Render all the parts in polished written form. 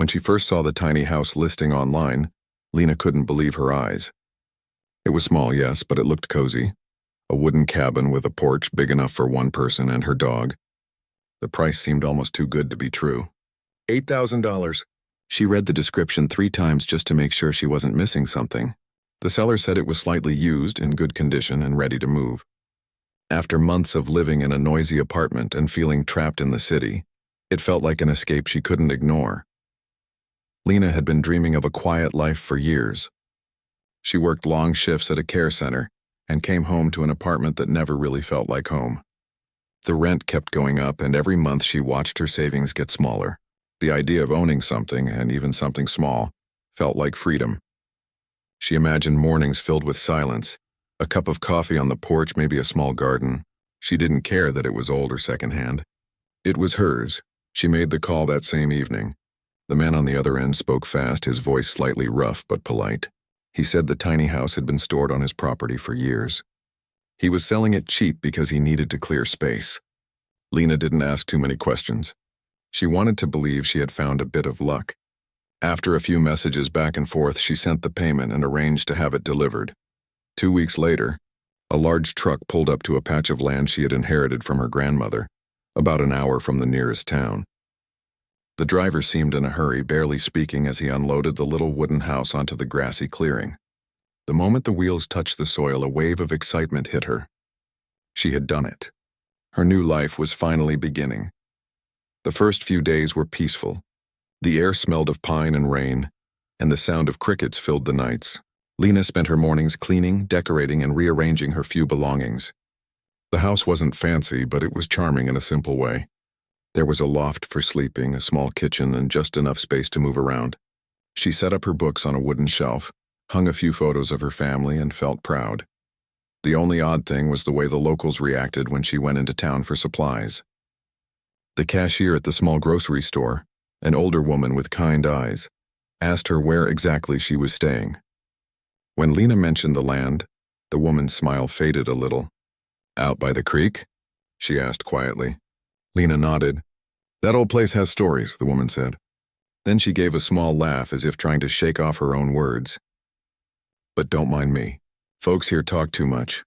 When she first saw the tiny house listing online, Lena couldn't believe her eyes. It was small, yes, but it looked cozy. A wooden cabin with a porch big enough for one person and her dog. The price seemed almost too good to be true. $8,000. She read the description 3 times just to make sure she wasn't missing something. The seller said it was slightly used, in good condition, and ready to move. After months of living in a noisy apartment and feeling trapped in the city, it felt like an escape she couldn't ignore. Lena had been dreaming of a quiet life for years. She worked long shifts at a care center and came home to an apartment that never really felt like home. The rent kept going up, and every month she watched her savings get smaller. The idea of owning something, and even something small, felt like freedom. She imagined mornings filled with silence, a cup of coffee on the porch, maybe a small garden. She didn't care that it was old or secondhand. It was hers. She made the call that same evening. The man on the other end spoke fast, his voice slightly rough but polite. He said the tiny house had been stored on his property for years. He was selling it cheap because he needed to clear space. Lena didn't ask too many questions. She wanted to believe she had found a bit of luck. After a few messages back and forth, she sent the payment and arranged to have it delivered. 2 weeks later, a large truck pulled up to a patch of land she had inherited from her grandmother, about an hour from the nearest town. The driver seemed in a hurry, barely speaking as he unloaded the little wooden house onto the grassy clearing. The moment the wheels touched the soil, a wave of excitement hit her. She had done it. Her new life was finally beginning. The first few days were peaceful. The air smelled of pine and rain, and the sound of crickets filled the nights. Lena spent her mornings cleaning, decorating, and rearranging her few belongings. The house wasn't fancy, but it was charming in a simple way. There was a loft for sleeping, a small kitchen, and just enough space to move around. She set up her books on a wooden shelf, hung a few photos of her family, and felt proud. The only odd thing was the way the locals reacted when she went into town for supplies. The cashier at the small grocery store, an older woman with kind eyes, asked her where exactly she was staying. When Lena mentioned the land, the woman's smile faded a little. "Out by the creek?" she asked quietly. Lena nodded. "That old place has stories," the woman said. Then she gave a small laugh as if trying to shake off her own words. "But don't mind me. Folks here talk too much."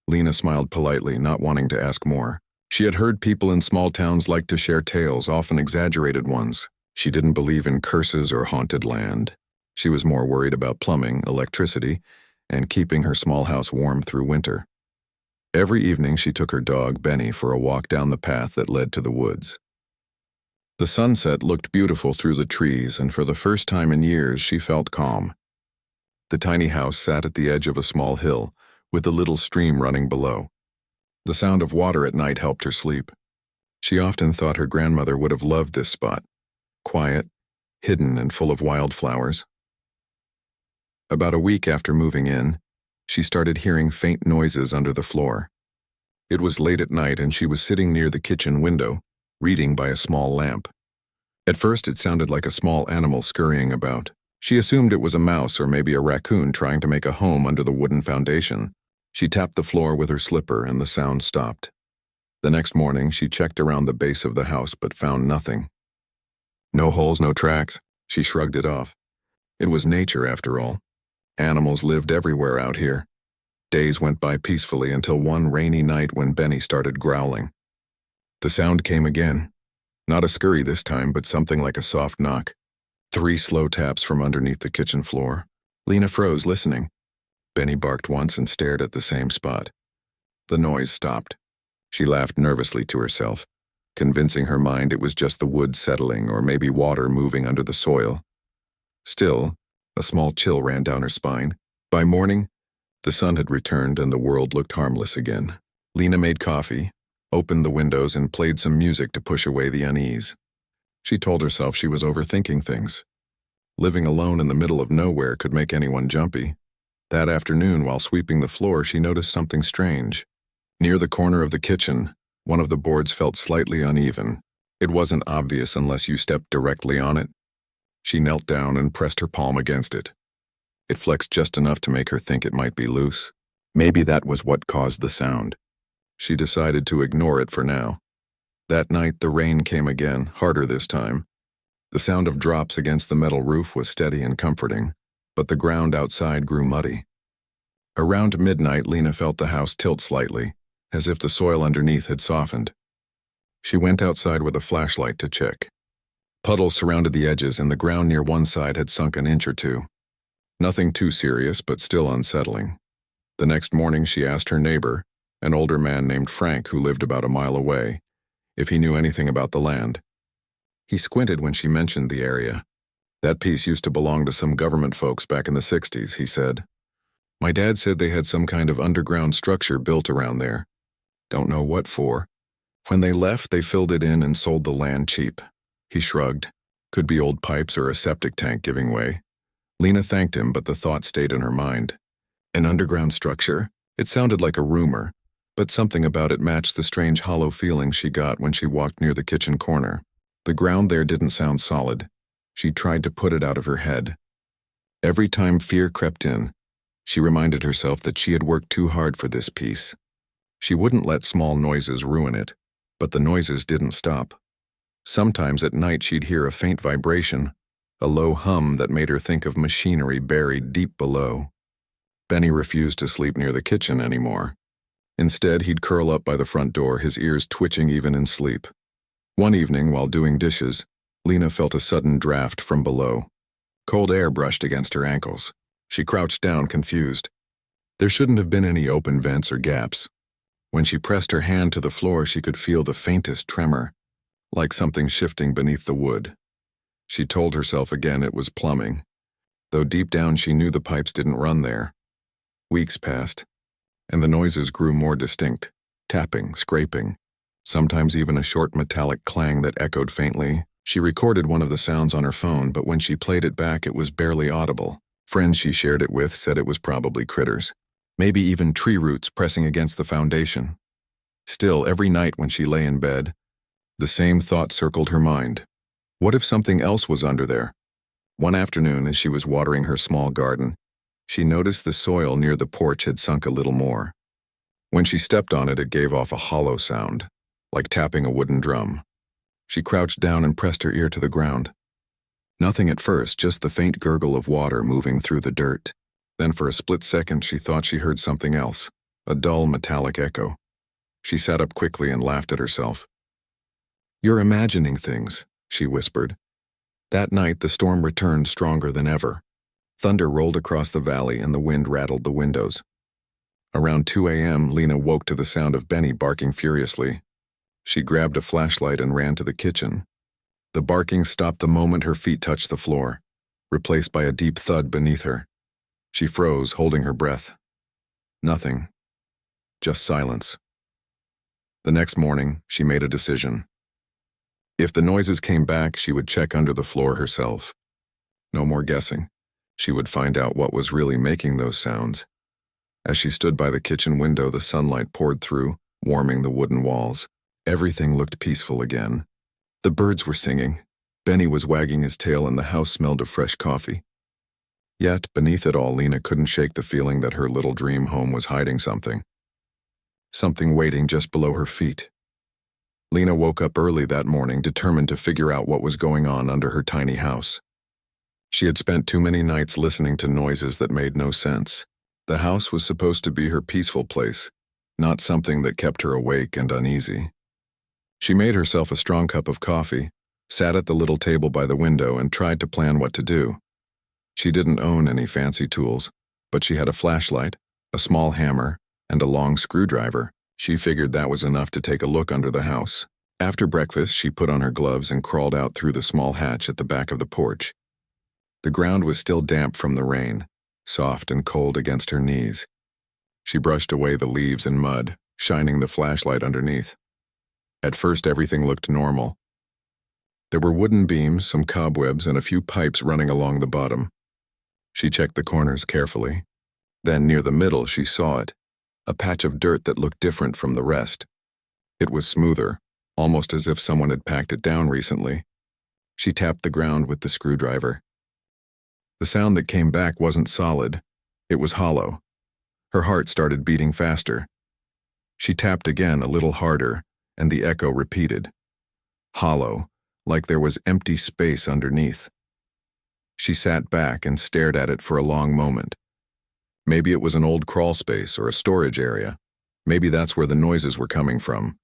Lena smiled politely, not wanting to ask more. She had heard people in small towns like to share tales, often exaggerated ones. She didn't believe in curses or haunted land. She was more worried about plumbing, electricity, and keeping her small house warm through winter. Every evening she took her dog, Benny, for a walk down the path that led to the woods. The sunset looked beautiful through the trees, and for the first time in years she felt calm. The tiny house sat at the edge of a small hill, with a little stream running below. The sound of water at night helped her sleep. She often thought her grandmother would have loved this spot. Quiet, hidden, and full of wildflowers. About a week after moving in, she started hearing faint noises under the floor. It was late at night and she was sitting near the kitchen window, reading by a small lamp. At first it sounded like a small animal scurrying about. She assumed it was a mouse or maybe a raccoon trying to make a home under the wooden foundation. She tapped the floor with her slipper and the sound stopped. The next morning, she checked around the base of the house but found nothing. No holes, no tracks. She shrugged it off. It was nature, after all. Animals lived everywhere out here. Days went by peacefully until one rainy night when Benny started growling. The sound came again. Not a scurry this time, but something like a soft knock. 3 slow taps from underneath the kitchen floor. Lena froze, listening. Benny barked once and stared at the same spot. The noise stopped. She laughed nervously to herself, convincing her mind it was just the wood settling or maybe water moving under the soil. Still, a small chill ran down her spine. By morning, the sun had returned and the world looked harmless again. Lena made coffee, opened the windows, and played some music to push away the unease. She told herself she was overthinking things. Living alone in the middle of nowhere could make anyone jumpy. That afternoon, while sweeping the floor, she noticed something strange. Near the corner of the kitchen, one of the boards felt slightly uneven. It wasn't obvious unless you stepped directly on it. She knelt down and pressed her palm against it. It flexed just enough to make her think it might be loose. Maybe that was what caused the sound. She decided to ignore it for now. That night, the rain came again, harder this time. The sound of drops against the metal roof was steady and comforting, but the ground outside grew muddy. Around midnight, Lena felt the house tilt slightly, as if the soil underneath had softened. She went outside with a flashlight to check. Puddles surrounded the edges, and the ground near one side had sunk an inch or two. Nothing too serious, but still unsettling. The next morning, she asked her neighbor, an older man named Frank who lived about a mile away, if he knew anything about the land. He squinted when she mentioned the area. That piece used to belong to some government folks back in the 60s, he said. My dad said they had some kind of underground structure built around there. Don't know what for. When they left, they filled it in and sold the land cheap. He shrugged. Could be old pipes or a septic tank giving way. Lena thanked him, but the thought stayed in her mind. An underground structure? It sounded like a rumor, but something about it matched the strange hollow feeling she got when she walked near the kitchen corner. The ground there didn't sound solid. She tried to put it out of her head. Every time fear crept in, she reminded herself that she had worked too hard for this piece. She wouldn't let small noises ruin it, but the noises didn't stop. Sometimes at night she'd hear a faint vibration, a low hum that made her think of machinery buried deep below. Benny refused to sleep near the kitchen anymore. Instead, he'd curl up by the front door, his ears twitching even in sleep. One evening, while doing dishes, Lena felt a sudden draft from below. Cold air brushed against her ankles. She crouched down, confused. There shouldn't have been any open vents or gaps. When she pressed her hand to the floor, she could feel the faintest tremor, like something shifting beneath the wood. She told herself again it was plumbing, though deep down she knew the pipes didn't run there. Weeks passed, and the noises grew more distinct, tapping, scraping, sometimes even a short metallic clang that echoed faintly. She recorded one of the sounds on her phone, but when she played it back, it was barely audible. Friends she shared it with said it was probably critters, maybe even tree roots pressing against the foundation. Still, every night when she lay in bed, the same thought circled her mind. What if something else was under there? One afternoon, as she was watering her small garden, she noticed the soil near the porch had sunk a little more. When she stepped on it, it gave off a hollow sound, like tapping a wooden drum. She crouched down and pressed her ear to the ground. Nothing at first, just the faint gurgle of water moving through the dirt. Then for a split second she thought she heard something else, a dull metallic echo. She sat up quickly and laughed at herself. "You're imagining things," she whispered. That night the storm returned stronger than ever. Thunder rolled across the valley and the wind rattled the windows. Around 2 a.m., Lena woke to the sound of Benny barking furiously. She grabbed a flashlight and ran to the kitchen. The barking stopped the moment her feet touched the floor, replaced by a deep thud beneath her. She froze, holding her breath. Nothing. Just silence. The next morning, she made a decision. If the noises came back, she would check under the floor herself. No more guessing. She would find out what was really making those sounds. As she stood by the kitchen window, the sunlight poured through, warming the wooden walls. Everything looked peaceful again. The birds were singing. Benny was wagging his tail and the house smelled of fresh coffee. Yet, beneath it all, Lena couldn't shake the feeling that her little dream home was hiding something. Something waiting just below her feet. Lena woke up early that morning, determined to figure out what was going on under her tiny house. She had spent too many nights listening to noises that made no sense. The house was supposed to be her peaceful place, not something that kept her awake and uneasy. She made herself a strong cup of coffee, sat at the little table by the window, and tried to plan what to do. She didn't own any fancy tools, but she had a flashlight, a small hammer, and a long screwdriver. She figured that was enough to take a look under the house. After breakfast, she put on her gloves and crawled out through the small hatch at the back of the porch. The ground was still damp from the rain, soft and cold against her knees. She brushed away the leaves and mud, shining the flashlight underneath. At first, everything looked normal. There were wooden beams, some cobwebs, and a few pipes running along the bottom. She checked the corners carefully. Then, near the middle, she saw it, a patch of dirt that looked different from the rest. It was smoother, almost as if someone had packed it down recently. She tapped the ground with the screwdriver. The sound that came back wasn't solid. It was hollow. Her heart started beating faster. She tapped again, a little harder, and the echo repeated. Hollow, like there was empty space underneath. She sat back and stared at it for a long moment. Maybe it was an old crawl space or a storage area. Maybe that's where the noises were coming from.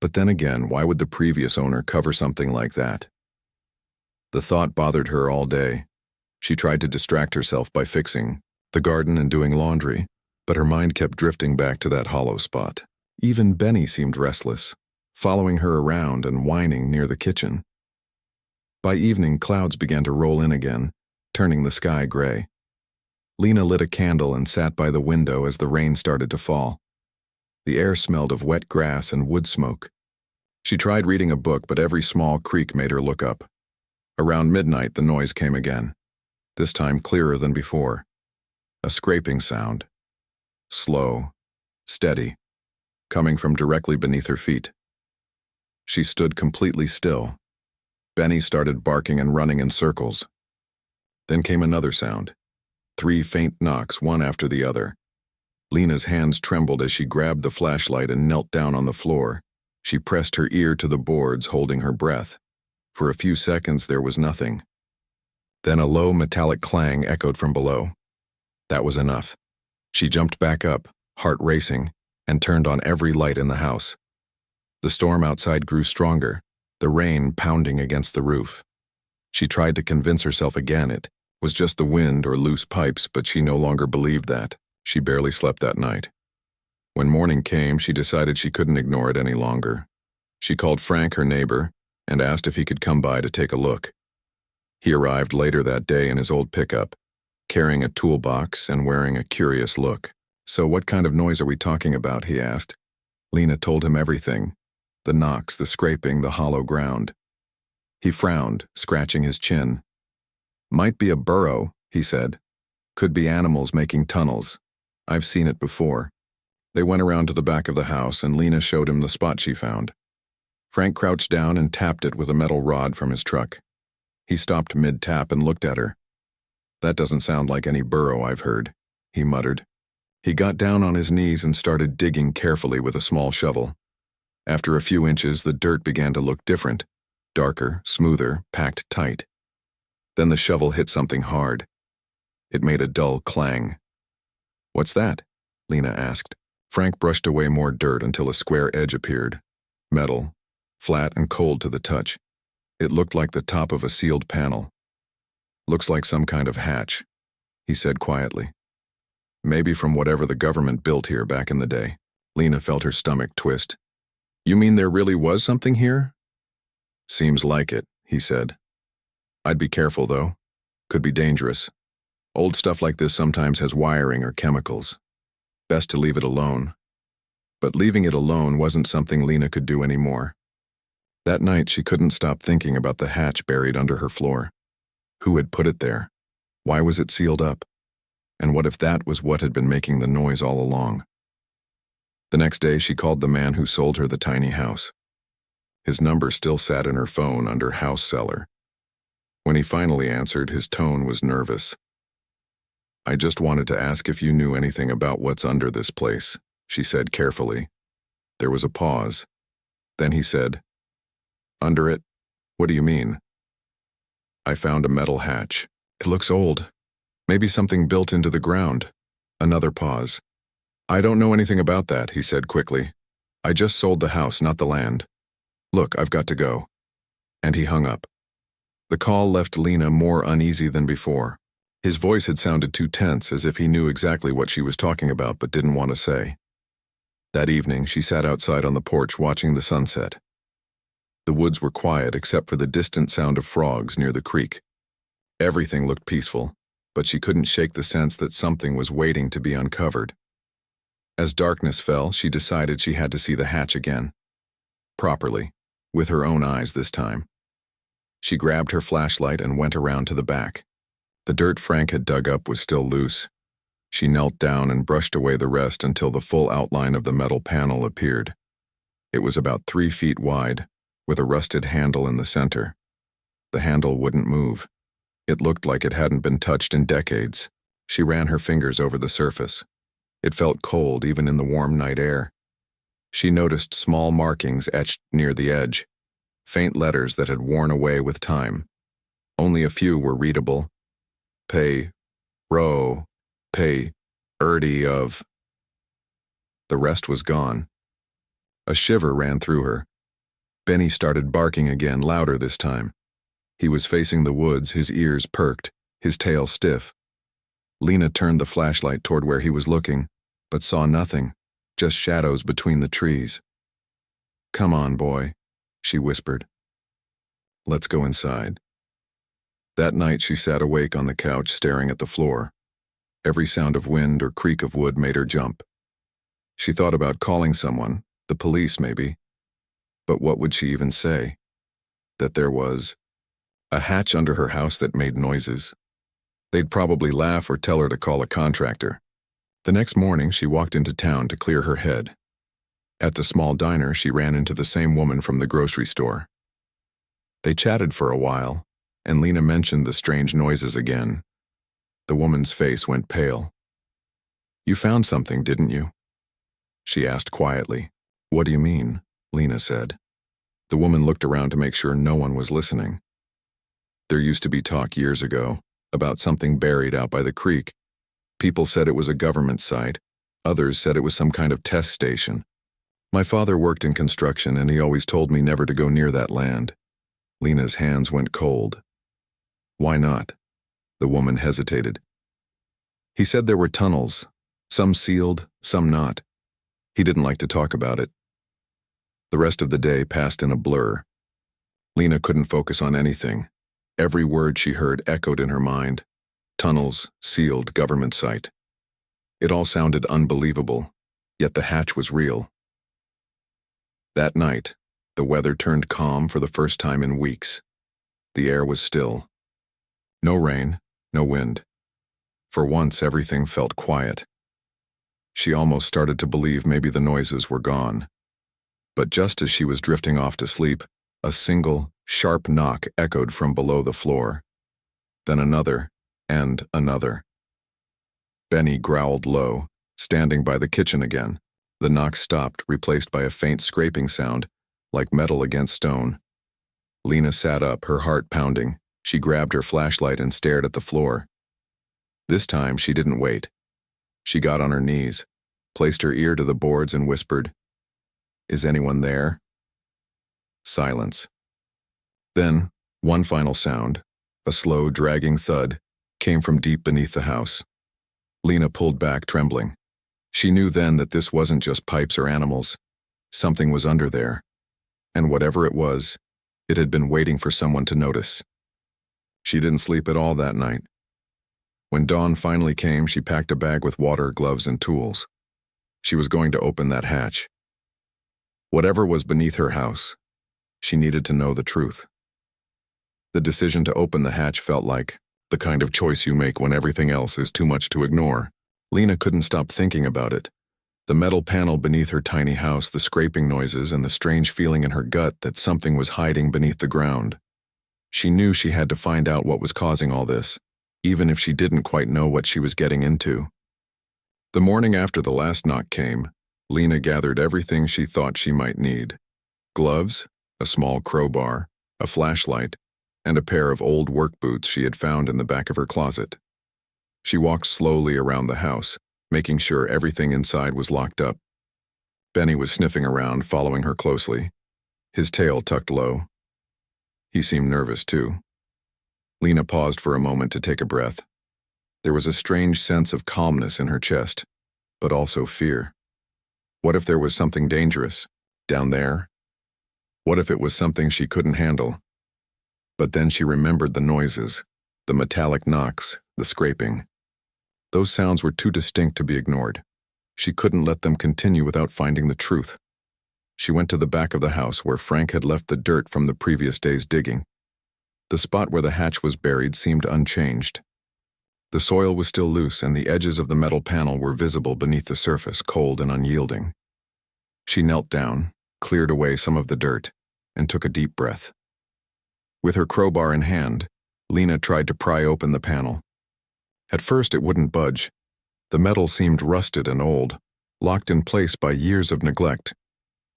But then again, why would the previous owner cover something like that? The thought bothered her all day. She tried to distract herself by fixing the garden and doing laundry, but her mind kept drifting back to that hollow spot. Even Benny seemed restless, following her around and whining near the kitchen. By evening, clouds began to roll in again, turning the sky gray. Lena lit a candle and sat by the window as the rain started to fall. The air smelled of wet grass and wood smoke. She tried reading a book, but every small creak made her look up. Around midnight, the noise came again, this time clearer than before. A scraping sound. Slow, steady, coming from directly beneath her feet. She stood completely still. Benny started barking and running in circles. Then came another sound. 3 faint knocks, one after the other. Lena's hands trembled as she grabbed the flashlight and knelt down on the floor. She pressed her ear to the boards, holding her breath. For a few seconds there was nothing. Then a low metallic clang echoed from below. That was enough. She jumped back up, heart racing, and turned on every light in the house. The storm outside grew stronger, the rain pounding against the roof. She tried to convince herself again it was just the wind or loose pipes, but she no longer believed that. She barely slept that night. When morning came, she decided she couldn't ignore it any longer. She called Frank, her neighbor, and asked if he could come by to take a look. He arrived later that day in his old pickup, carrying a toolbox and wearing a curious look. "So what kind of noise are we talking about?" he asked. Lena told him everything. The knocks, the scraping, the hollow ground. He frowned, scratching his chin. "Might be a burrow," he said. "Could be animals making tunnels. I've seen it before." They went around to the back of the house, and Lena showed him the spot she found. Frank crouched down and tapped it with a metal rod from his truck. He stopped mid-tap and looked at her. "That doesn't sound like any burrow I've heard," he muttered. He got down on his knees and started digging carefully with a small shovel. After a few inches, the dirt began to look different, darker, smoother, packed tight. Then the shovel hit something hard. It made a dull clang. "What's that?" Lena asked. Frank brushed away more dirt until a square edge appeared. Metal, flat and cold to the touch. It looked like the top of a sealed panel. "Looks like some kind of hatch," he said quietly. "Maybe from whatever the government built here back in the day." Lena felt her stomach twist. "You mean there really was something here?" "Seems like it," he said. "I'd be careful, though. Could be dangerous. Old stuff like this sometimes has wiring or chemicals. Best to leave it alone." But leaving it alone wasn't something Lena could do anymore. That night, she couldn't stop thinking about the hatch buried under her floor. Who had put it there? Why was it sealed up? And what if that was what had been making the noise all along? The next day, she called the man who sold her the tiny house. His number still sat in her phone under house seller. When he finally answered, his tone was nervous. "I just wanted to ask if you knew anything about what's under this place," she said carefully. There was a pause. Then he said, "Under it? What do you mean?" "I found a metal hatch. It looks old. Maybe something built into the ground." Another pause. "I don't know anything about that," he said quickly. "I just sold the house, not the land. Look, I've got to go." And he hung up. The call left Lena more uneasy than before. His voice had sounded too tense, as if he knew exactly what she was talking about but didn't want to say. That evening, she sat outside on the porch watching the sunset. The woods were quiet except for the distant sound of frogs near the creek. Everything looked peaceful, but she couldn't shake the sense that something was waiting to be uncovered. As darkness fell, she decided she had to see the hatch again. Properly, with her own eyes this time. She grabbed her flashlight and went around to the back. The dirt Frank had dug up was still loose. She knelt down and brushed away the rest until the full outline of the metal panel appeared. It was about 3 feet wide, with a rusted handle in the center. The handle wouldn't move. It looked like it hadn't been touched in decades. She ran her fingers over the surface. It felt cold even in the warm night air. She noticed small markings etched near the edge. faint letters that had worn away with time. Only a few were readable. Pay, row, pay, erdy of. The rest was gone. A shiver ran through her. Benny started barking again, louder this time. He was facing the woods, his ears perked, his tail stiff. Lena turned the flashlight toward where he was looking, but saw nothing, just shadows between the trees. "Come on, boy," she whispered. "Let's go inside." That night she sat awake on the couch staring at the floor. Every sound of wind or creak of wood made her jump. She thought about calling someone, the police maybe. But what would she even say? That there was a hatch under her house that made noises. They'd probably laugh or tell her to call a contractor. The next morning she walked into town to clear her head. At the small diner she ran into the same woman from the grocery store. They chatted for a while, and Lena mentioned the strange noises again. The woman's face went pale. "You found something, didn't you?" she asked quietly. "What do you mean?" Lena said. The woman looked around to make sure no one was listening. "There used to be talk years ago about something buried out by the creek. People said it was a government site. Others said it was some kind of test station. My father worked in construction and he always told me never to go near that land." Lena's hands went cold. "Why not?" The woman hesitated. "He said there were tunnels, some sealed, some not. He didn't like to talk about it." The rest of the day passed in a blur. Lena couldn't focus on anything. Every word she heard echoed in her mind. Tunnels, sealed, government site. It all sounded unbelievable, yet the hatch was real. That night, the weather turned calm for the first time in weeks. The air was still. No rain, no wind. For once, everything felt quiet. She almost started to believe maybe the noises were gone. But just as she was drifting off to sleep, a single, sharp knock echoed from below the floor. Then another, and another. Benny growled low, standing by the kitchen again. The knock stopped, replaced by a faint scraping sound, like metal against stone. Lena sat up, her heart pounding. She grabbed her flashlight and stared at the floor. This time, she didn't wait. She got on her knees, placed her ear to the boards and whispered, "Is anyone there?" Silence. Then, one final sound, a slow, dragging thud, came from deep beneath the house. Lena pulled back, trembling. She knew then that this wasn't just pipes or animals. Something was under there. And whatever it was, it had been waiting for someone to notice. She didn't sleep at all that night. When dawn finally came, she packed a bag with water, gloves, and tools. She was going to open that hatch. Whatever was beneath her house, she needed to know the truth. The decision to open the hatch felt like the kind of choice you make when everything else is too much to ignore. Lena couldn't stop thinking about it. The metal panel beneath her tiny house, the scraping noises, and the strange feeling in her gut that something was hiding beneath the ground. She knew she had to find out what was causing all this, even if she didn't quite know what she was getting into. The morning after the last knock came, Lena gathered everything she thought she might need. Gloves, a small crowbar, a flashlight, and a pair of old work boots she had found in the back of her closet. She walked slowly around the house, making sure everything inside was locked up. Benny was sniffing around, following her closely, his tail tucked low. He seemed nervous, too. Lena paused for a moment to take a breath. There was a strange sense of calmness in her chest, but also fear. What if there was something dangerous down there? What if it was something she couldn't handle? But then she remembered the noises, the metallic knocks, the scraping. Those sounds were too distinct to be ignored. She couldn't let them continue without finding the truth. She went to the back of the house where Frank had left the dirt from the previous day's digging. The spot where the hatch was buried seemed unchanged. The soil was still loose and the edges of the metal panel were visible beneath the surface, cold and unyielding. She knelt down, cleared away some of the dirt, and took a deep breath. With her crowbar in hand, Lena tried to pry open the panel. At first it wouldn't budge. The metal seemed rusted and old, locked in place by years of neglect.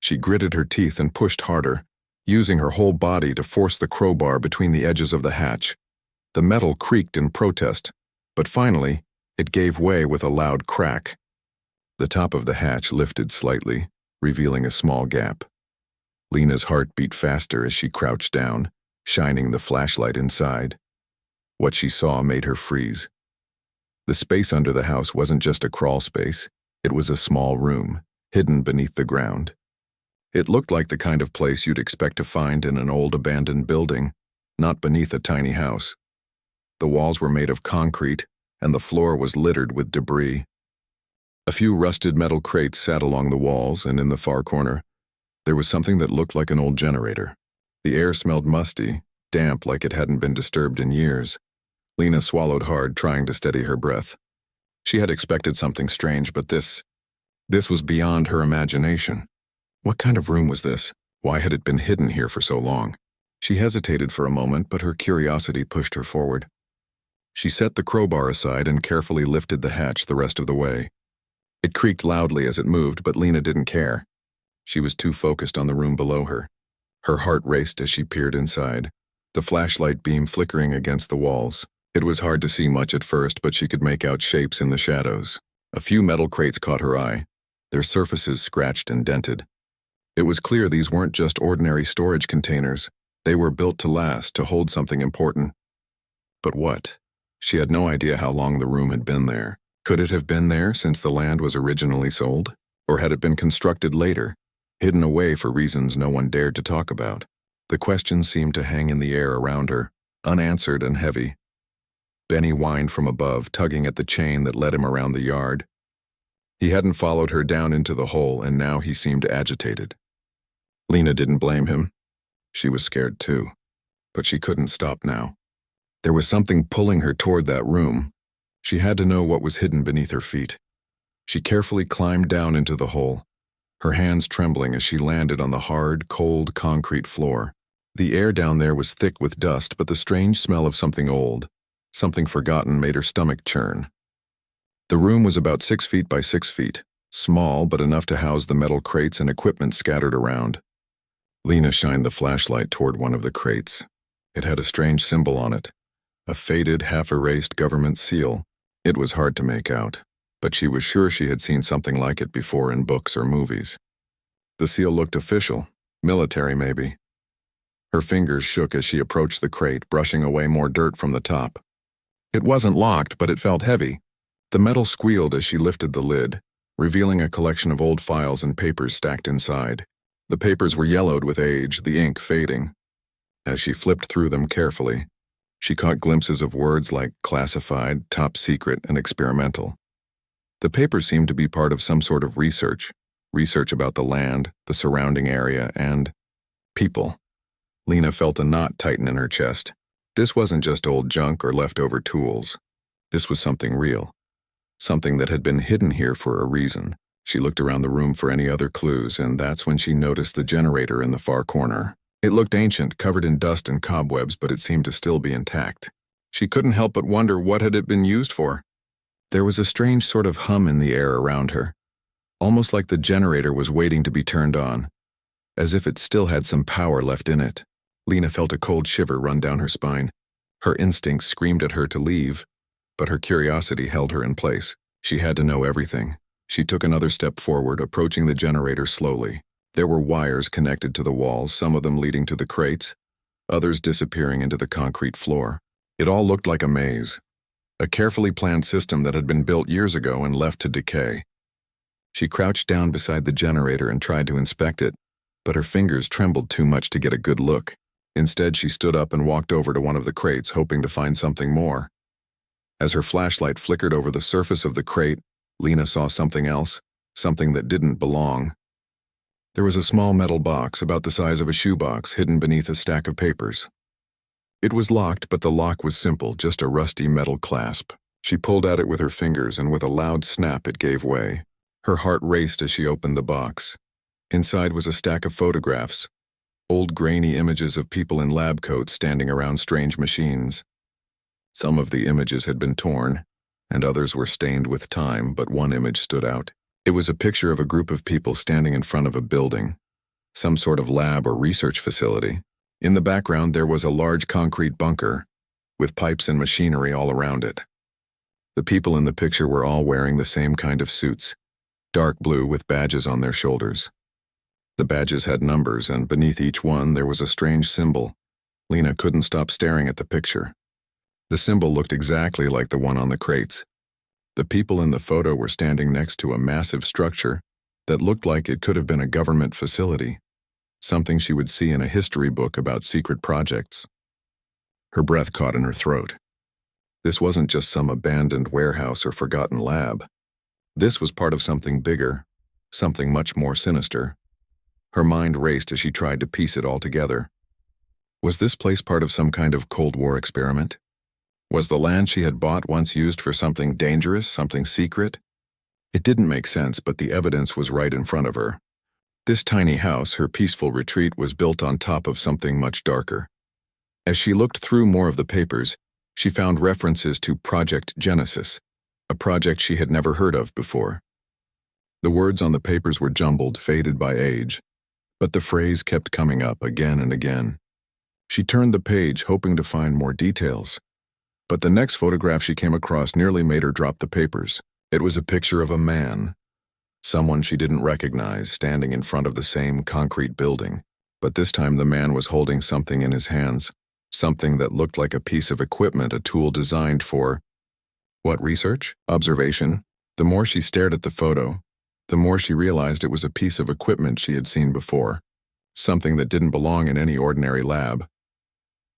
She gritted her teeth and pushed harder, using her whole body to force the crowbar between the edges of the hatch. The metal creaked in protest, but finally, it gave way with a loud crack. The top of the hatch lifted slightly, revealing a small gap. Lena's heart beat faster as she crouched down, shining the flashlight inside. What she saw made her freeze. The space under the house wasn't just a crawl space, it was a small room, hidden beneath the ground. It looked like the kind of place you'd expect to find in an old abandoned building, not beneath a tiny house. The walls were made of concrete, and the floor was littered with debris. A few rusted metal crates sat along the walls, and in the far corner, there was something that looked like an old generator. The air smelled musty, damp like it hadn't been disturbed in years. Lena swallowed hard, trying to steady her breath. She had expected something strange, but this was beyond her imagination. What kind of room was this? Why had it been hidden here for so long? She hesitated for a moment, but her curiosity pushed her forward. She set the crowbar aside and carefully lifted the hatch the rest of the way. It creaked loudly as it moved, but Lena didn't care. She was too focused on the room below her. Her heart raced as she peered inside, the flashlight beam flickering against the walls. It was hard to see much at first, but she could make out shapes in the shadows. A few metal crates caught her eye, their surfaces scratched and dented. It was clear these weren't just ordinary storage containers. They were built to last, to hold something important. But what? She had no idea how long the room had been there. Could it have been there since the land was originally sold? Or had it been constructed later, hidden away for reasons no one dared to talk about? The questions seemed to hang in the air around her, unanswered and heavy. Benny whined from above, tugging at the chain that led him around the yard. He hadn't followed her down into the hole, and now he seemed agitated. Lena didn't blame him. She was scared too, but she couldn't stop now. There was something pulling her toward that room. She had to know what was hidden beneath her feet. She carefully climbed down into the hole, her hands trembling as she landed on the hard, cold concrete floor. The air down there was thick with dust, but the strange smell of something old, something forgotten, made her stomach churn. The room was about 6 feet by 6 feet, small but enough to house the metal crates and equipment scattered around. Lena shined the flashlight toward one of the crates. It had a strange symbol on it, a faded, half-erased government seal. It was hard to make out, but she was sure she had seen something like it before in books or movies. The seal looked official, military maybe. Her fingers shook as she approached the crate, brushing away more dirt from the top. It wasn't locked, but it felt heavy. The metal squealed as she lifted the lid, revealing a collection of old files and papers stacked inside. The papers were yellowed with age, the ink fading. As she flipped through them carefully, she caught glimpses of words like classified, top secret, and experimental. The papers seemed to be part of some sort of research about the land, the surrounding area, and people. Lena felt a knot tighten in her chest. This wasn't just old junk or leftover tools. This was something real, something that had been hidden here for a reason. She looked around the room for any other clues, and that's when she noticed the generator in the far corner. It looked ancient, covered in dust and cobwebs, but it seemed to still be intact. She couldn't help but wonder what had it been used for. There was a strange sort of hum in the air around her, almost like the generator was waiting to be turned on, as if it still had some power left in it. Lena felt a cold shiver run down her spine. Her instincts screamed at her to leave, but her curiosity held her in place. She had to know everything. She took another step forward, approaching the generator slowly. There were wires connected to the walls, some of them leading to the crates, others disappearing into the concrete floor. It all looked like a maze, a carefully planned system that had been built years ago and left to decay. She crouched down beside the generator and tried to inspect it, but her fingers trembled too much to get a good look. Instead, she stood up and walked over to one of the crates, hoping to find something more. As her flashlight flickered over the surface of the crate, Lena saw something else, something that didn't belong. There was a small metal box about the size of a shoebox hidden beneath a stack of papers. It was locked, but the lock was simple, just a rusty metal clasp. She pulled at it with her fingers, and with a loud snap it gave way. Her heart raced as she opened the box. Inside was a stack of photographs, old grainy images of people in lab coats standing around strange machines. Some of the images had been torn, and others were stained with time, but one image stood out. It was a picture of a group of people standing in front of a building. some sort of lab or research facility. In the background, there was a large concrete bunker, with pipes and machinery all around it. The people in the picture were all wearing the same kind of suits, dark blue with badges on their shoulders. The badges had numbers, and beneath each one there was a strange symbol. Lena couldn't stop staring at the picture. The symbol looked exactly like the one on the crates. The people in the photo were standing next to a massive structure that looked like it could have been a government facility, something she would see in a history book about secret projects. Her breath caught in her throat. This wasn't just some abandoned warehouse or forgotten lab. This was part of something bigger, something much more sinister. Her mind raced as she tried to piece it all together. Was this place part of some kind of Cold War experiment? Was the land she had bought once used for something dangerous, something secret? It didn't make sense, but the evidence was right in front of her. This tiny house, her peaceful retreat, was built on top of something much darker. As she looked through more of the papers, she found references to Project Genesis, a project she had never heard of before. The words on the papers were jumbled, faded by age, but the phrase kept coming up again and again. She turned the page, hoping to find more details. But the next photograph she came across nearly made her drop the papers. It was a picture of a man, someone she didn't recognize, standing in front of the same concrete building. But this time the man was holding something in his hands, something that looked like a piece of equipment, a tool designed for, what, research? Observation? The more she stared at the photo, the more she realized it was a piece of equipment she had seen before, something that didn't belong in any ordinary lab.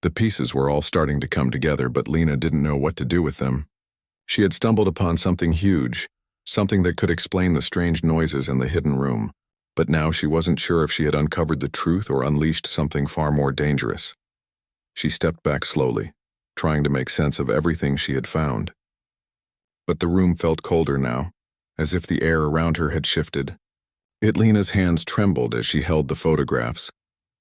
The pieces were all starting to come together, but Lena didn't know what to do with them. She had stumbled upon something huge, something that could explain the strange noises in the hidden room, but now she wasn't sure if she had uncovered the truth or unleashed something far more dangerous. She stepped back slowly, trying to make sense of everything she had found. But the room felt colder now, as if the air around her had shifted. Lena's hands trembled as she held the photographs,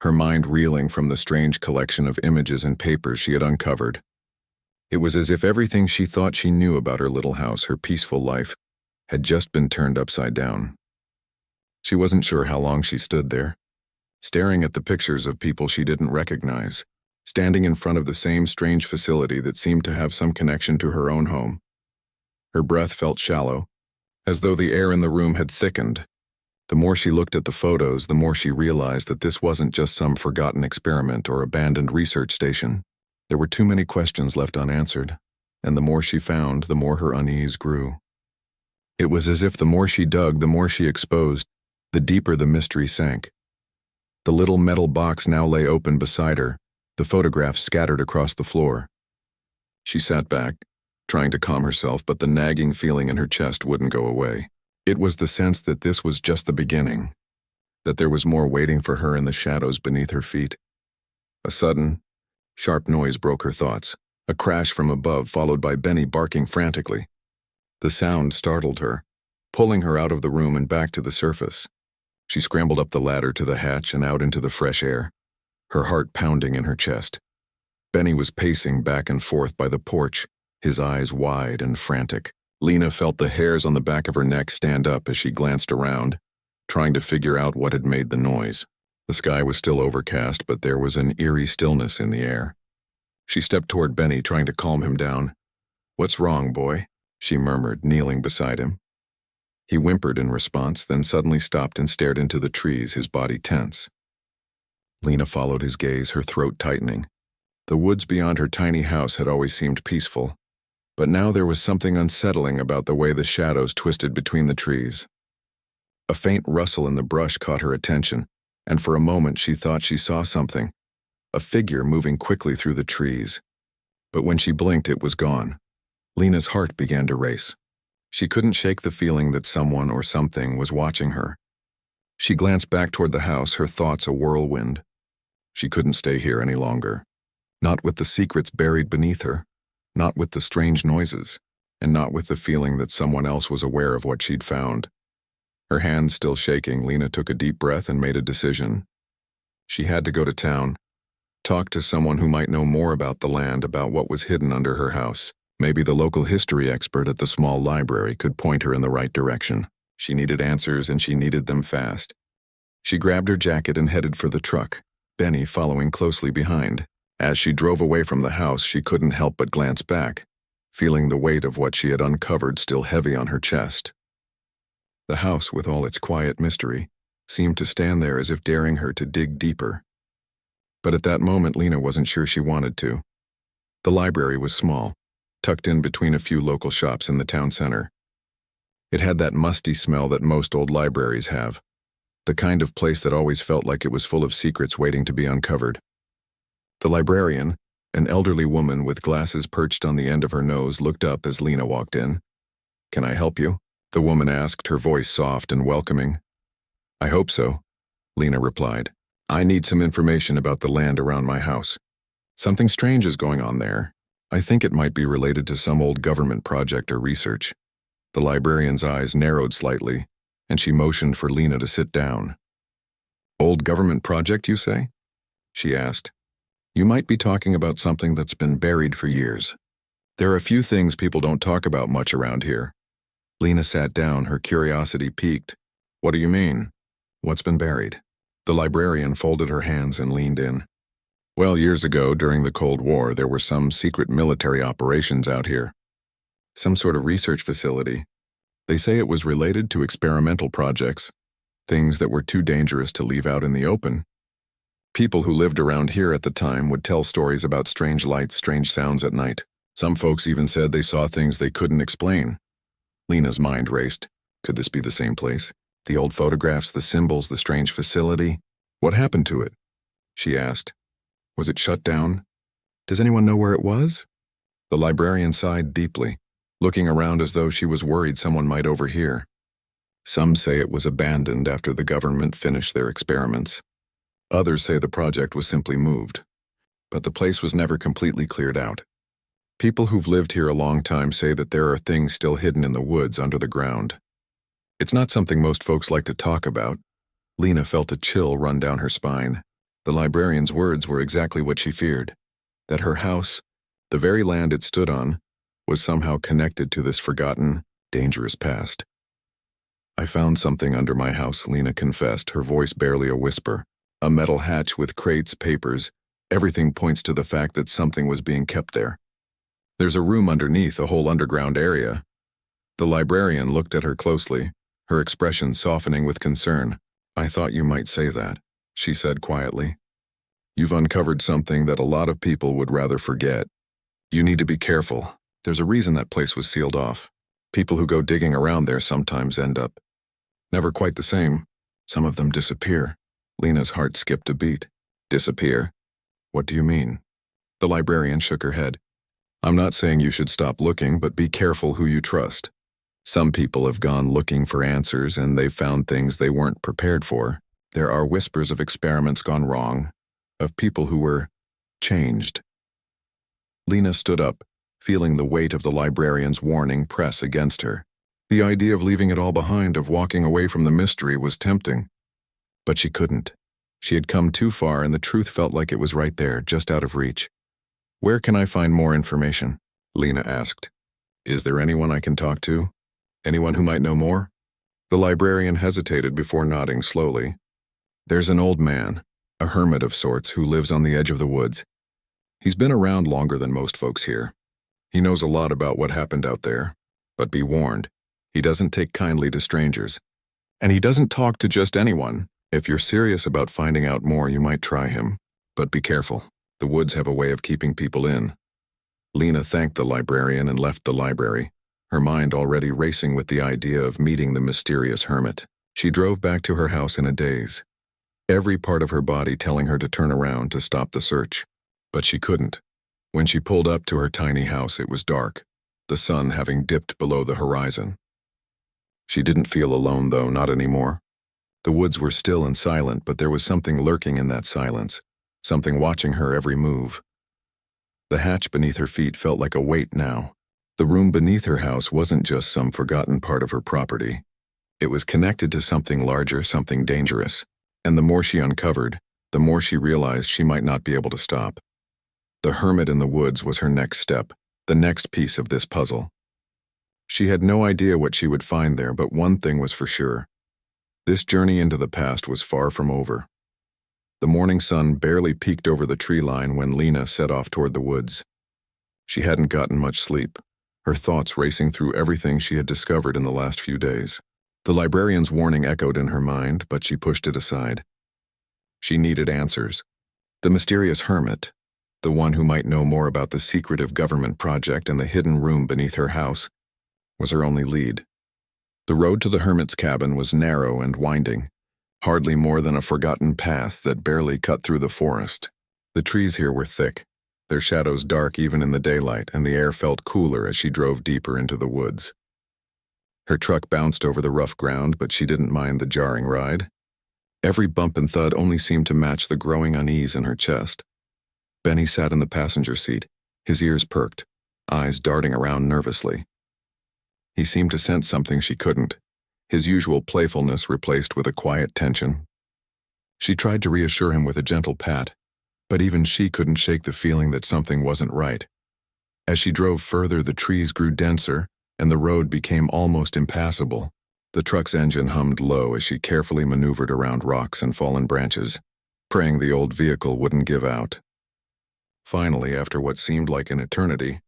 her mind reeling from the strange collection of images and papers she had uncovered. It was as if everything she thought she knew about her little house, her peaceful life, had just been turned upside down. She wasn't sure how long she stood there, staring at the pictures of people she didn't recognize, standing in front of the same strange facility that seemed to have some connection to her own home. Her breath felt shallow, as though the air in the room had thickened. The more she looked at the photos, the more she realized that this wasn't just some forgotten experiment or abandoned research station. There were too many questions left unanswered, and the more she found, the more her unease grew. It was as if the more she dug, the more she exposed, the deeper the mystery sank. The little metal box now lay open beside her, the photographs scattered across the floor. She sat back, trying to calm herself, but the nagging feeling in her chest wouldn't go away. It was the sense that this was just the beginning, that there was more waiting for her in the shadows beneath her feet. A sudden, sharp noise broke her thoughts, a crash from above followed by Benny barking frantically. The sound startled her, pulling her out of the room and back to the surface. She scrambled up the ladder to the hatch and out into the fresh air, her heart pounding in her chest. Benny was pacing back and forth by the porch, his eyes wide and frantic. Lena felt the hairs on the back of her neck stand up as she glanced around, trying to figure out what had made the noise. The sky was still overcast, but there was an eerie stillness in the air. She stepped toward Benny, trying to calm him down. "What's wrong, boy?" she murmured, kneeling beside him. He whimpered in response, then suddenly stopped and stared into the trees, his body tense. Lena followed his gaze, her throat tightening. The woods beyond her tiny house had always seemed peaceful, but now there was something unsettling about the way the shadows twisted between the trees. A faint rustle in the brush caught her attention, and for a moment she thought she saw something, a figure moving quickly through the trees. But when she blinked, it was gone. Lena's heart began to race. She couldn't shake the feeling that someone or something was watching her. She glanced back toward the house, her thoughts a whirlwind. She couldn't stay here any longer. Not with the secrets buried beneath her, not with the strange noises, and not with the feeling that someone else was aware of what she'd found. Her hands still shaking, Lena took a deep breath and made a decision. She had to go to town, talk to someone who might know more about the land, about what was hidden under her house. Maybe the local history expert at the small library could point her in the right direction. She needed answers, and she needed them fast. She grabbed her jacket and headed for the truck, Benny following closely behind. As she drove away from the house, she couldn't help but glance back, feeling the weight of what she had uncovered still heavy on her chest. The house, with all its quiet mystery, seemed to stand there as if daring her to dig deeper. But at that moment, Lena wasn't sure she wanted to. The library was small, tucked in between a few local shops in the town center. It had that musty smell that most old libraries have, the kind of place that always felt like it was full of secrets waiting to be uncovered. The librarian, an elderly woman with glasses perched on the end of her nose, looked up as Lena walked in. "Can I help you?" the woman asked, her voice soft and welcoming. "I hope so," Lena replied. "I need some information about the land around my house. Something strange is going on there. I think it might be related to some old government project or research." The librarian's eyes narrowed slightly, and she motioned for Lena to sit down. "Old government project, you say?" she asked. "You might be talking about something that's been buried for years. There are a few things people don't talk about much around here." Lena sat down, her curiosity piqued. "What do you mean? What's been buried?" The librarian folded her hands and leaned in. "Well, years ago, during the Cold War, there were some secret military operations out here. Some sort of research facility. They say it was related to experimental projects, things that were too dangerous to leave out in the open. People who lived around here at the time would tell stories about strange lights, strange sounds at night. Some folks even said they saw things they couldn't explain." Lena's mind raced. Could this be the same place? The old photographs, the symbols, the strange facility? "What happened to it?" she asked. "Was it shut down? Does anyone know where it was?" The librarian sighed deeply, looking around as though she was worried someone might overhear. "Some say it was abandoned after the government finished their experiments. Others say the project was simply moved. But the place was never completely cleared out. People who've lived here a long time say that there are things still hidden in the woods under the ground. It's not something most folks like to talk about." Lena felt a chill run down her spine. The librarian's words were exactly what she feared, that her house, the very land it stood on, was somehow connected to this forgotten, dangerous past. "I found something under my house," Lena confessed, her voice barely a whisper. "A metal hatch with crates, papers. Everything points to the fact that something was being kept there. There's a room underneath, a whole underground area." The librarian looked at her closely, her expression softening with concern. "I thought you might say that," she said quietly. "You've uncovered something that a lot of people would rather forget. You need to be careful. There's a reason that place was sealed off. People who go digging around there sometimes end up never quite the same. Some of them disappear." Lena's heart skipped a beat. "Disappear? What do you mean?" The librarian shook her head. "I'm not saying you should stop looking, but be careful who you trust. Some people have gone looking for answers and they've found things they weren't prepared for. There are whispers of experiments gone wrong, of people who were changed." Lena stood up, feeling the weight of the librarian's warning press against her. The idea of leaving it all behind, of walking away from the mystery, was tempting. But she couldn't. She had come too far and the truth felt like it was right there, just out of reach. "Where can I find more information?" Lena asked. "Is there anyone I can talk to? Anyone who might know more?" The librarian hesitated before nodding slowly. "There's an old man, a hermit of sorts, who lives on the edge of the woods. He's been around longer than most folks here. He knows a lot about what happened out there. But be warned, he doesn't take kindly to strangers. And he doesn't talk to just anyone. If you're serious about finding out more, you might try him. But be careful. The woods have a way of keeping people in." Lena thanked the librarian and left the library, her mind already racing with the idea of meeting the mysterious hermit. She drove back to her house in a daze, every part of her body telling her to turn around to stop the search. But she couldn't. When she pulled up to her tiny house, it was dark, the sun having dipped below the horizon. She didn't feel alone, though, not anymore. The woods were still and silent, but there was something lurking in that silence, something watching her every move. The hatch beneath her feet felt like a weight now. The room beneath her house wasn't just some forgotten part of her property. It was connected to something larger, something dangerous. And the more she uncovered, the more she realized she might not be able to stop. The hermit in the woods was her next step, the next piece of this puzzle. She had no idea what she would find there, but one thing was for sure. This journey into the past was far from over. The morning sun barely peeked over the tree line when Lena set off toward the woods. She hadn't gotten much sleep, her thoughts racing through everything she had discovered in the last few days. The librarian's warning echoed in her mind, but she pushed it aside. She needed answers. The mysterious hermit, the one who might know more about the secretive government project and the hidden room beneath her house, was her only lead. The road to the hermit's cabin was narrow and winding, hardly more than a forgotten path that barely cut through the forest. The trees here were thick, their shadows dark even in the daylight, and the air felt cooler as she drove deeper into the woods. Her truck bounced over the rough ground, but she didn't mind the jarring ride. Every bump and thud only seemed to match the growing unease in her chest. Benny sat in the passenger seat, his ears perked, eyes darting around nervously. He seemed to sense something she couldn't, his usual playfulness replaced with a quiet tension. She tried to reassure him with a gentle pat, but even she couldn't shake the feeling that something wasn't right. As she drove further, the trees grew denser, and the road became almost impassable. The truck's engine hummed low as she carefully maneuvered around rocks and fallen branches, praying the old vehicle wouldn't give out. Finally, after what seemed like an eternity,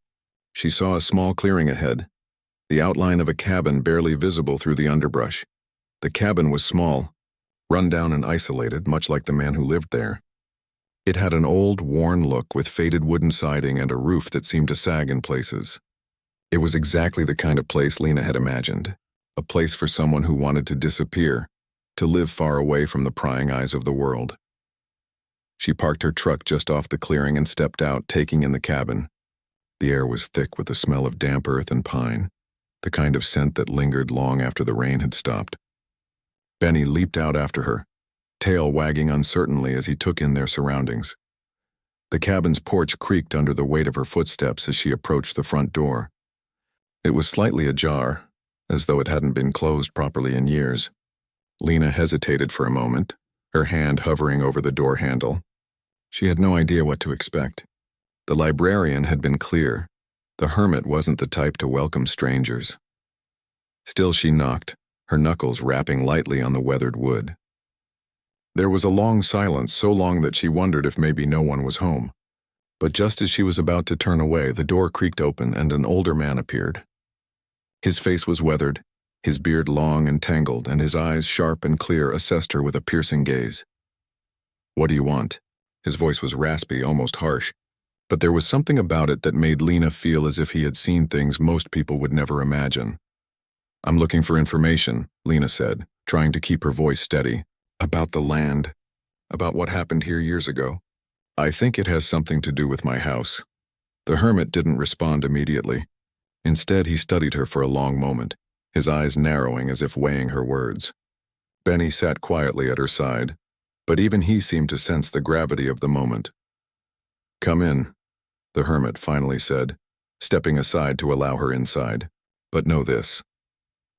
she saw a small clearing ahead, the outline of a cabin barely visible through the underbrush. The cabin was small, run down and isolated, much like the man who lived there. It had an old, worn look with faded wooden siding and a roof that seemed to sag in places. It was exactly the kind of place Lena had imagined, a place for someone who wanted to disappear, to live far away from the prying eyes of the world. She parked her truck just off the clearing and stepped out, taking in the cabin. The air was thick with the smell of damp earth and pine, the kind of scent that lingered long after the rain had stopped. Benny leaped out after her, tail wagging uncertainly as he took in their surroundings. The cabin's porch creaked under the weight of her footsteps as she approached the front door. It was slightly ajar, as though it hadn't been closed properly in years. Lena hesitated for a moment, her hand hovering over the door handle. She had no idea what to expect. The librarian had been clear. The hermit wasn't the type to welcome strangers. Still she knocked, her knuckles rapping lightly on the weathered wood. There was a long silence, so long that she wondered if maybe no one was home. But just as she was about to turn away, the door creaked open and an older man appeared. His face was weathered, his beard long and tangled, and his eyes, sharp and clear, assessed her with a piercing gaze. "What do you want?" His voice was raspy, almost harsh, but there was something about it that made Lena feel as if he had seen things most people would never imagine. "I'm looking for information," Lena said, trying to keep her voice steady. "About the land. About what happened here years ago. I think it has something to do with my house." The hermit didn't respond immediately. Instead, he studied her for a long moment, his eyes narrowing as if weighing her words. Benny sat quietly at her side, but even he seemed to sense the gravity of the moment. "Come in," the hermit finally said, stepping aside to allow her inside. "But know this.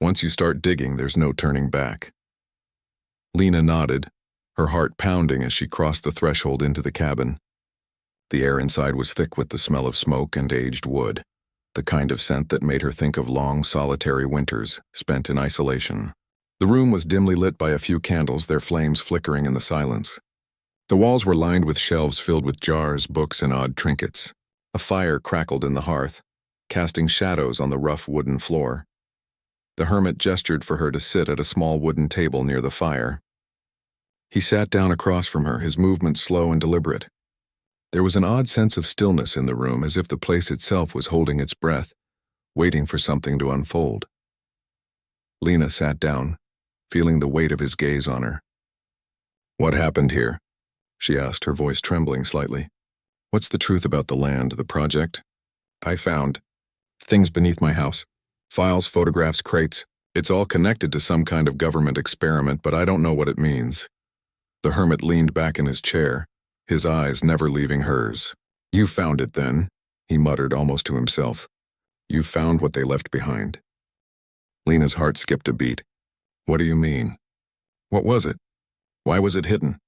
Once you start digging, there's no turning back." Lena nodded, her heart pounding as she crossed the threshold into the cabin. The air inside was thick with the smell of smoke and aged wood, the kind of scent that made her think of long, solitary winters spent in isolation. The room was dimly lit by a few candles, their flames flickering in the silence. The walls were lined with shelves filled with jars, books, and odd trinkets. A fire crackled in the hearth, casting shadows on the rough wooden floor. The hermit gestured for her to sit at a small wooden table near the fire. He sat down across from her, his movements slow and deliberate. There was an odd sense of stillness in the room, as if the place itself was holding its breath, waiting for something to unfold. Lena sat down, feeling the weight of his gaze on her. "What happened here?" she asked, her voice trembling slightly. "What's the truth about the land, the project? I found things beneath my house. Files, photographs, crates. It's all connected to some kind of government experiment, but I don't know what it means." The hermit leaned back in his chair, his eyes never leaving hers. "You found it then," he muttered almost to himself. "You found what they left behind." Lena's heart skipped a beat. "What do you mean? What was it? Why was it hidden?"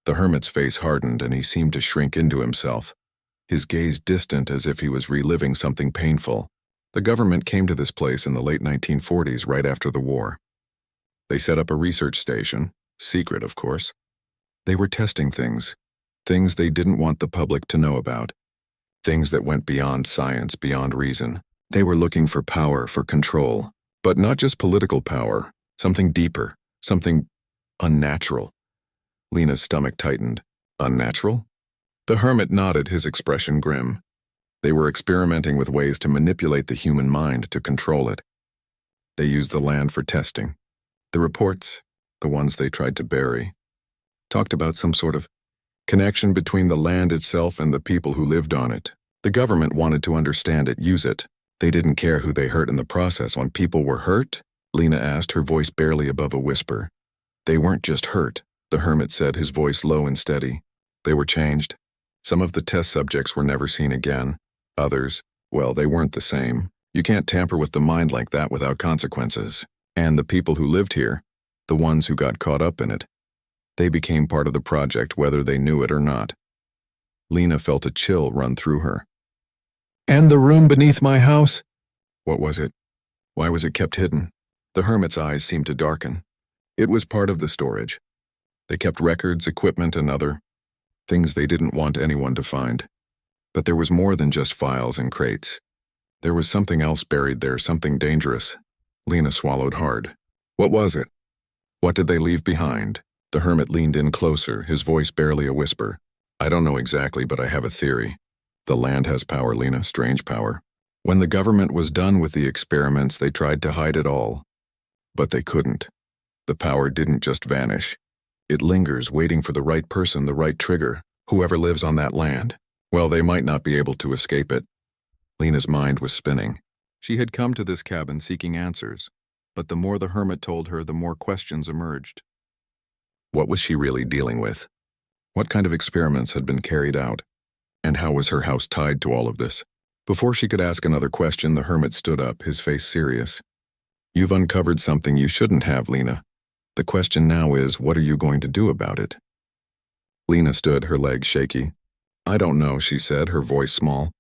The hermit's face hardened and he seemed to shrink into himself, his gaze distant as if he was reliving something painful. The government came to this place in the late 1940s, right after the war. They set up a research station, secret of course. They were testing things they didn't want the public to know about, things that went beyond science, beyond reason. They were looking for power, for control, but not just political power, something deeper, something unnatural. Lena's stomach tightened. Unnatural? The hermit nodded, his expression grim. They were experimenting with ways to manipulate the human mind, to control it. They used the land for testing. The reports, the ones they tried to bury, talked about some sort of connection between the land itself and the people who lived on it. The government wanted to understand it, use it. They didn't care who they hurt in the process. When people were hurt, Lena asked, her voice barely above a whisper. They weren't just hurt, the hermit said, his voice low and steady. They were changed. Some of the test subjects were never seen again. Others, well, they weren't the same. You can't tamper with the mind like that without consequences. And the people who lived here, the ones who got caught up in it, they became part of the project whether they knew it or not. Lena felt a chill run through her. And the room beneath my house? What was it? Why was it kept hidden? The hermit's eyes seemed to darken. It was part of the storage. They kept records, equipment, and other things they didn't want anyone to find. But there was more than just files and crates. There was something else buried there, something dangerous. Lena swallowed hard. What was it? What did they leave behind? The hermit leaned in closer, his voice barely a whisper. I don't know exactly, but I have a theory. The land has power, Lena, strange power. When the government was done with the experiments, they tried to hide it all. But they couldn't. The power didn't just vanish. It lingers, waiting for the right person, the right trigger, whoever lives on that land. Well, they might not be able to escape it. Lena's mind was spinning. She had come to this cabin seeking answers, but the more the hermit told her, the more questions emerged. What was she really dealing with? What kind of experiments had been carried out? And how was her house tied to all of this? Before she could ask another question, the hermit stood up, his face serious. You've uncovered something you shouldn't have, Lena. The question now is, what are you going to do about it? Lena stood, her legs shaky. I don't know, she said, her voice small.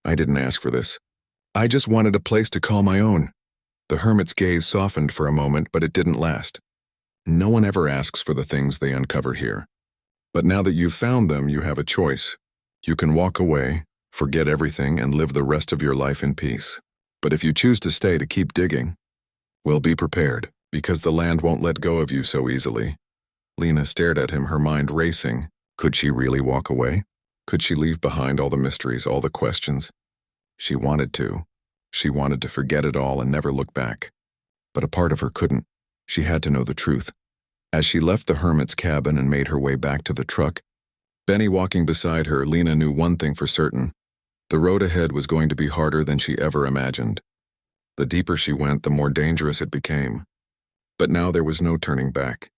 I didn't ask for this. I just wanted a place to call my own. The hermit's gaze softened for a moment, but it didn't last. No one ever asks for the things they uncover here. But now that you've found them, you have a choice. You can walk away, forget everything, and live the rest of your life in peace. But if you choose to stay to keep digging, well, be prepared, because the land won't let go of you so easily. Lena stared at him, her mind racing. Could she really walk away? Could she leave behind all the mysteries, all the questions? She wanted to. She wanted to forget it all and never look back. But a part of her couldn't. She had to know the truth. As she left the hermit's cabin and made her way back to the truck, Benny walking beside her, Lena knew one thing for certain. The road ahead was going to be harder than she ever imagined. The deeper she went, the more dangerous it became. But now there was no turning back.